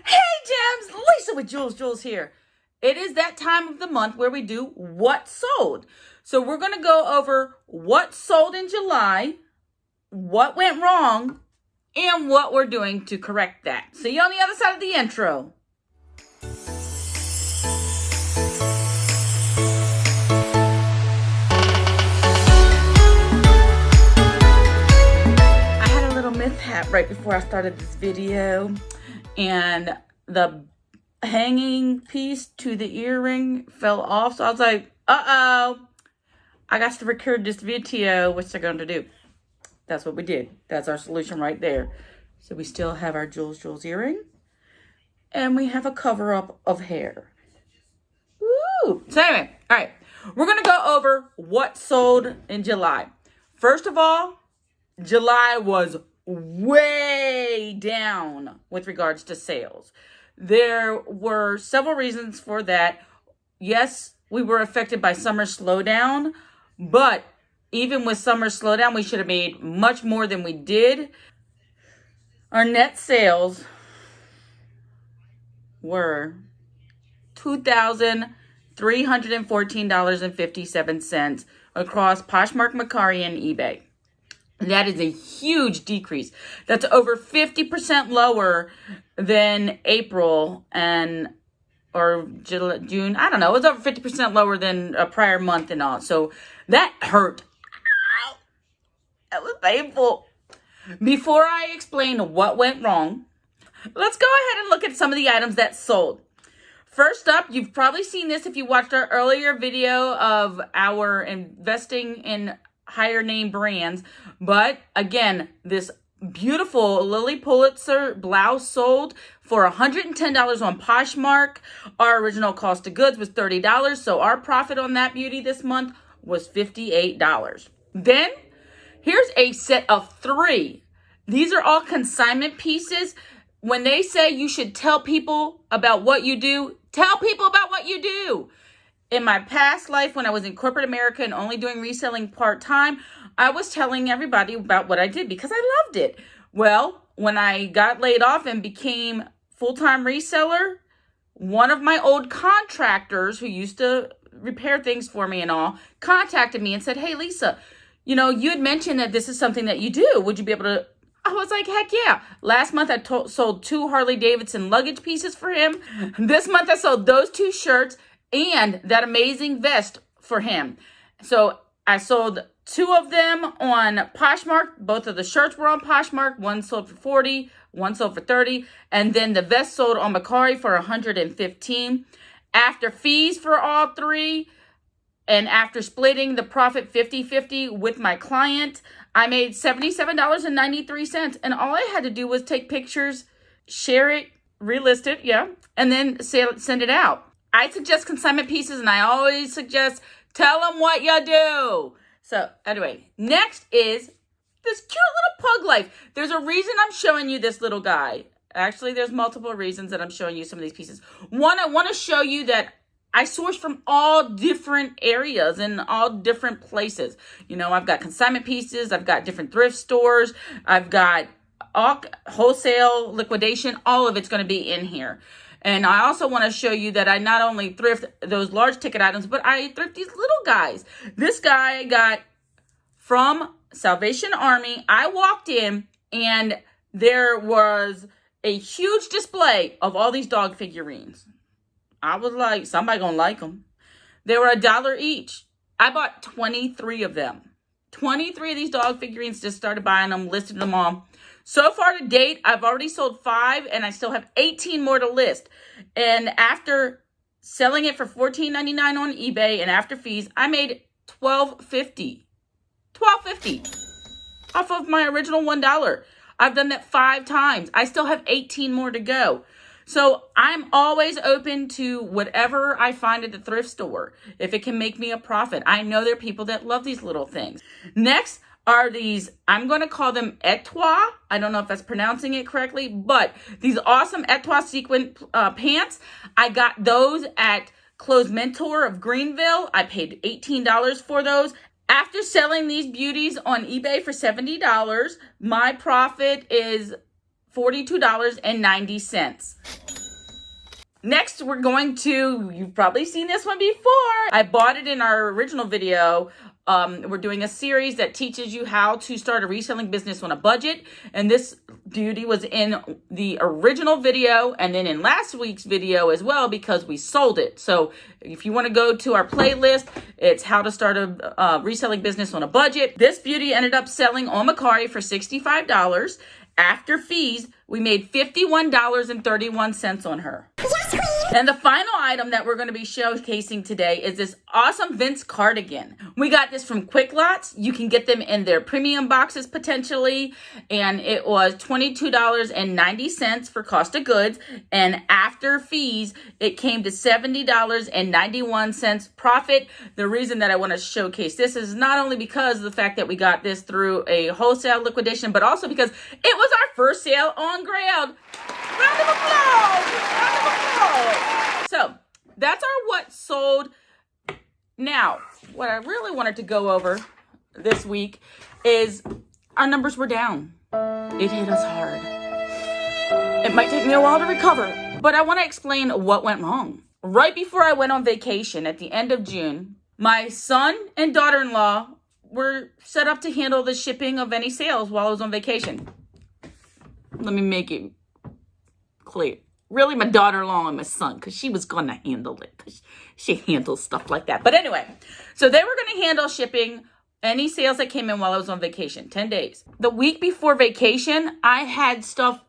Hey Gems, Lisa with Jules here. It is that time of the month where we do what sold. So we're going to go over what sold in July, what went wrong, and what we're doing to correct that. See you on the other side of the intro. I had a little mishap right before I started this video, and the hanging piece to the earring fell off. So I was like, uh-oh, I got to record this video. What's they're going to do? That's what we did. That's our solution right there. So we still have our Jules earring, and we have a cover up of hair. Woo! So anyway, all right, we're going to go over what sold in July. First of all, July was way down with regards to sales. There were several reasons for that. Yes, we were affected by summer slowdown, but even with summer slowdown, we should have made much more than we did. Our net sales were $2,314.57 across Poshmark, Mercari, and eBay. That is a huge decrease. That's over 50% lower than April or June. I don't know. It was over 50% lower than a prior month and all. So that hurt. Ow. That was painful. Before I explain what went wrong, let's go ahead and look at some of the items that sold. First up, you've probably seen this if you watched our earlier video of our investing in higher name brands. But again, this beautiful Lily Pulitzer blouse sold for $110 on Poshmark. Our original cost of goods was $30. So our profit on that beauty this month was $58. Then here's a set of 3. These are all consignment pieces. When they say you should tell people about what you do, tell people about what you do. In my past life, when I was in corporate America and only doing reselling part-time, I was telling everybody about what I did because I loved it. Well, when I got laid off and became full-time reseller, one of my old contractors who used to repair things for me and all contacted me and said, "Hey, Lisa, you had mentioned that this is something that you do. Would you be able to?" I was like, heck yeah. Last month, I sold 2 Harley Davidson luggage pieces for him. This month, I sold those 2 shirts and that amazing vest for him. So I sold 2 of them on Poshmark. Both of the shirts were on Poshmark. One sold for $40, one sold for $30. And then the vest sold on Mercari for $115. After fees for all 3, and after splitting the profit 50-50 with my client, I made $77.93. And all I had to do was take pictures, share it, relist it, and then send it out. I suggest consignment pieces, and I always suggest tell them what you do. So anyway, next is this cute little pug life. There's a reason I'm showing you this little guy. Actually, there's multiple reasons that I'm showing you some of these pieces. One, I want to show you that I source from all different areas and all different places. I've got consignment pieces. I've got different thrift stores. I've got all wholesale liquidation. All of it's going to be in here. And I also want to show you that I not only thrift those large ticket items, but I thrift these little guys. This guy I got from Salvation Army. I walked in and there was a huge display of all these dog figurines. I was like, somebody gonna like them. They were $1 each. I bought 23 of them. 23 of these dog figurines, just started buying them, listed them all. So far to date, I've already sold 5, and I still have 18 more to list. And after selling it for $14.99 on eBay and after fees, I made $12.50. $12.50 off of my original $1. I've done that 5 times. I still have 18 more to go. So I'm always open to whatever I find at the thrift store, if it can make me a profit. I know there are people that love these little things. Next are these, I'm going to call them Aqua. I don't know if that's pronouncing it correctly, but these awesome Aqua sequin pants. I got those at Clothes Mentor of Greenville. I paid $18 for those. After selling these beauties on eBay for $70, my profit is $42.90. Next, we're going to, you've probably seen this one before. I bought it in our original video. We're doing a series that teaches you how to start a reselling business on a budget. And this beauty was in the original video and then in last week's video as well because we sold it. So if you want to go to our playlist, it's how to start a reselling business on a budget. This beauty ended up selling on Mercari for $65. After fees, we made $51.31 on her. And the final item that we're going to be showcasing today is this awesome Vince cardigan. We got this from Quick Lots. You can get them in their premium boxes potentially. And it was $22.90 for cost of goods. And after fees, it came to $70.91 profit. The reason that I want to showcase this is not only because of the fact that we got this through a wholesale liquidation, but also because it was our first sale on ground. Round of applause! Round of applause! So that's our what sold. Now, what I really wanted to go over this week is our numbers were down. It hit us hard. It might take me a while to recover, but I want to explain what went wrong. Right before I went on vacation at the end of June, my son and daughter-in-law were set up to handle the shipping of any sales while I was on vacation. Let me make it clear. Really, my daughter-in-law and my son, because she was going to handle it, because she handles stuff like that. But anyway, so they were going to handle shipping any sales that came in while I was on vacation, 10 days. The week before vacation, I had stuff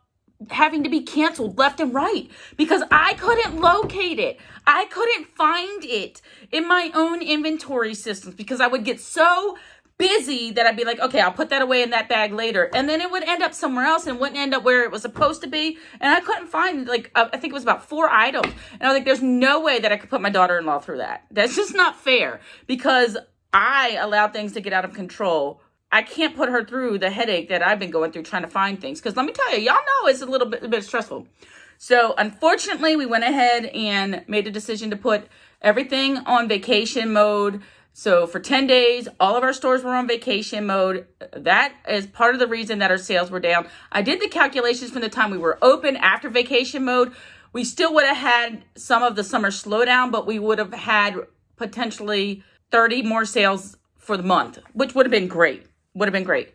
having to be canceled left and right because I couldn't locate it. I couldn't find it in my own inventory systems because I would get so busy that I'd be like, okay, I'll put that away in that bag later. And then it would end up somewhere else and wouldn't end up where it was supposed to be. And I couldn't find, like, I think it was about 4 items. And I was like, there's no way that I could put my daughter-in-law through that. That's just not fair because I allowed things to get out of control. I can't put her through the headache that I've been going through trying to find things. Because let me tell you, y'all know it's a bit stressful. So unfortunately, we went ahead and made a decision to put everything on vacation mode. So for 10 days, all of our stores were on vacation mode. That is part of the reason that our sales were down. I did the calculations from the time we were open after vacation mode. We still would have had some of the summer slowdown, but we would have had potentially 30 more sales for the month, which would have been great. Would have been great.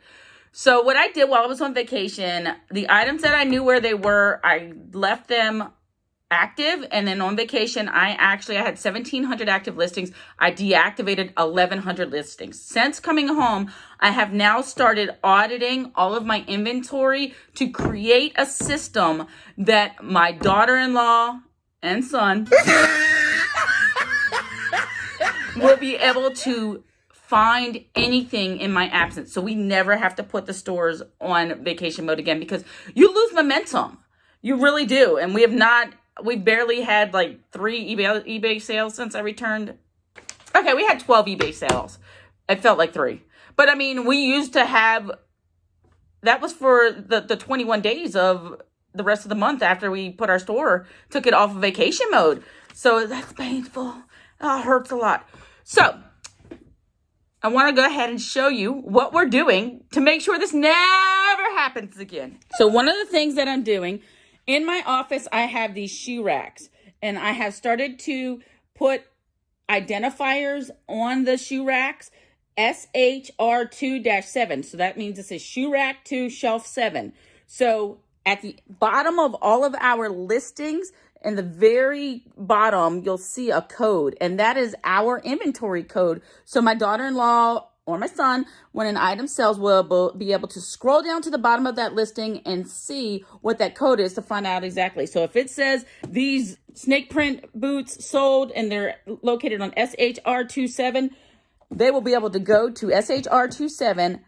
So what I did while I was on vacation, the items that I knew where they were, I left them active. And then on vacation, I had 1,700 active listings. I deactivated 1,100 listings. Since coming home, I have now started auditing all of my inventory to create a system that my daughter-in-law and son will be able to find anything in my absence. So we never have to put the stores on vacation mode again because you lose momentum. You really do. And we've barely had like 3 eBay sales since I returned. Okay, we had 12 eBay sales. It felt like 3. But I mean, we used to have, that was for the 21 days of the rest of the month after we took it off of vacation mode. So that's painful. Oh, it hurts a lot. So I want to go ahead and show you what we're doing to make sure this never happens again. So one of the things that I'm doing, in my office, I have these shoe racks, and I have started to put identifiers on the shoe racks, SHR2-7. So that means this is shoe rack 2, shelf 7. So at the bottom of all of our listings, in the very bottom, you'll see a code, and that is our inventory code. So my daughter-in-law or my son, when an item sells, will be able to scroll down to the bottom of that listing and see what that code is to find out exactly. So if it says these snake print boots sold and they're located on SHR27, they will be able to go to SHR27,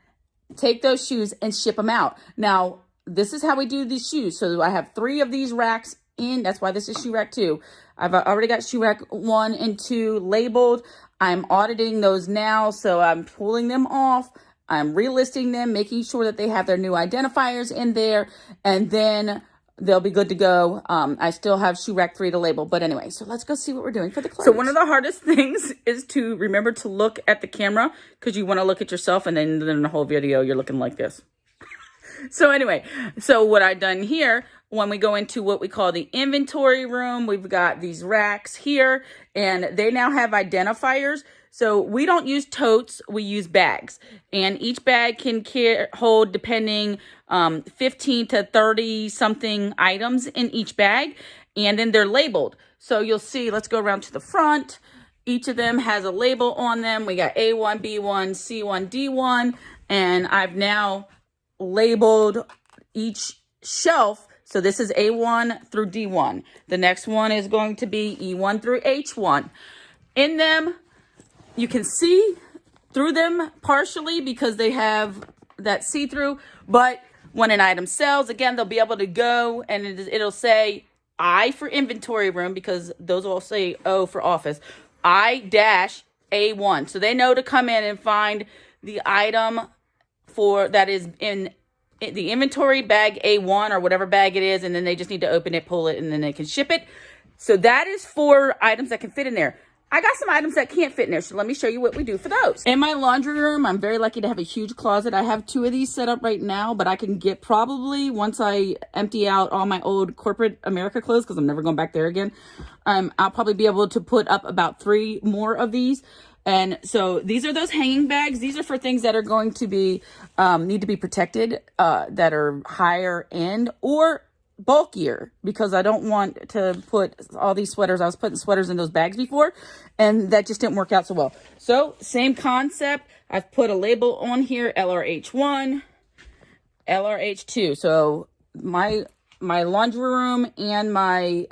take those shoes and ship them out. Now, this is how we do these shoes. So I have 3 of these racks in. That's why this is shoe rack 2. I've already got shoe rack 1 and 2 labeled. I'm auditing those now, so I'm pulling them off. I'm relisting them, making sure that they have their new identifiers in there, and then they'll be good to go. I still have shoe rack 3 to label, but anyway, so let's go see what we're doing for the clothes. So one of the hardest things is to remember to look at the camera because you want to look at yourself, and then in the whole video, you're looking like this. So anyway, so what I've done here, when we go into what we call the inventory room, we've got these racks here, and they now have identifiers. So we don't use totes, we use bags. And each bag can hold, depending, 15 to 30 something items in each bag. And then they're labeled. So you'll see, let's go around to the front. Each of them has a label on them. We got A1, B1, C1, D1. And I've now labeled each shelf. So this is A1 through D1. The next one is going to be E1 through H1. In them, you can see through them partially because they have that see-through. But when an item sells, again, they'll be able to go and it'll say I for inventory room, because those will say O for office. I-A1. So they know to come in and find the item for that is in the inventory bag A1 or whatever bag it is, and then they just need to open it, pull it, and then they can ship it. So that is for items that can fit in there. I got some items that can't fit in there, so let me show you what we do for those. In my laundry room, I'm very lucky to have a huge closet. I have 2 of these set up right now, but I can get probably, once I empty out all my old corporate America clothes, because I'm never going back there again, I'll probably be able to put up about 3 more of these. And so these are those hanging bags. These are for things that are going to be, need to be protected, that are higher end or bulkier, because I don't want to put all these sweaters. I was putting sweaters in those bags before, and that just didn't work out so well. So same concept. I've put a label on here, LRH1, LRH2. So my laundry room and my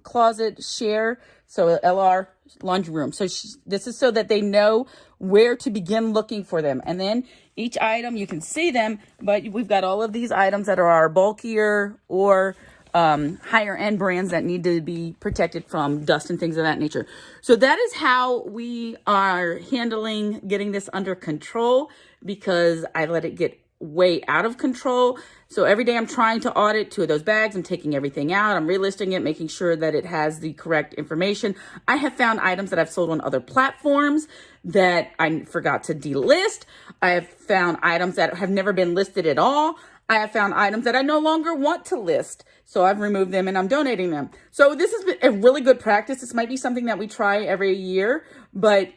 closet share. So LR laundry room. So this is so that they know where to begin looking for them. And then each item, you can see them, but we've got all of these items that are our bulkier or higher end brands that need to be protected from dust and things of that nature. So that is how we are handling getting this under control, because I let it get way out of control. So every day I'm trying to audit 2 of those bags. I'm taking everything out. I'm relisting it, making sure that it has the correct information. I have found items that I've sold on other platforms that I forgot to delist. I have found items that have never been listed at all. I have found items that I no longer want to list. So I've removed them and I'm donating them. So this has been a really good practice. This might be something that we try every year, but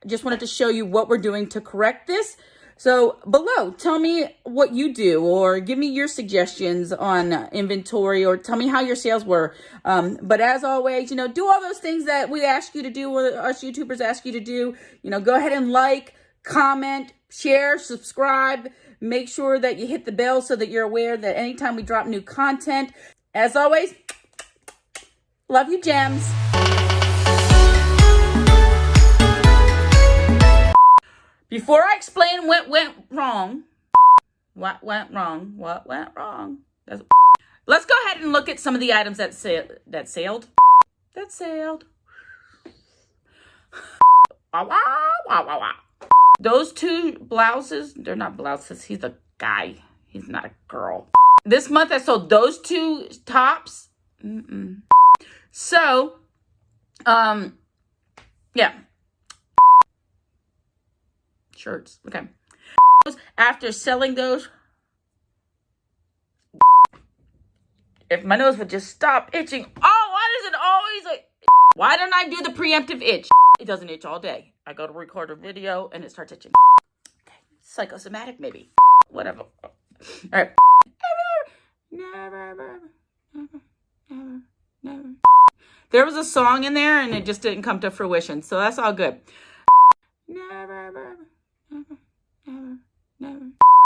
just wanted to show you what we're doing to correct this. So below, tell me what you do, or give me your suggestions on inventory, or tell me how your sales were. But as always, do all those things that we ask you to do, or us YouTubers ask you to do. Go ahead and like, comment, share, subscribe. Make sure that you hit the bell so that you're aware that anytime we drop new content. As always, love you, gems. Before I explain what went wrong, let's go ahead and look at some of the items that sailed. Those 2 blouses, they're not blouses. He's a guy. He's not a girl. This month I sold those 2 tops. So, yeah. Shirts. Okay. After selling those, if my nose would just stop itching. Oh, why does it always like? Why don't I do the preemptive itch? It doesn't itch all day. I go to record a video and it starts itching. Okay. Psychosomatic, maybe. Whatever. All right. Never. There was a song in there and it just didn't come to fruition. So that's all good.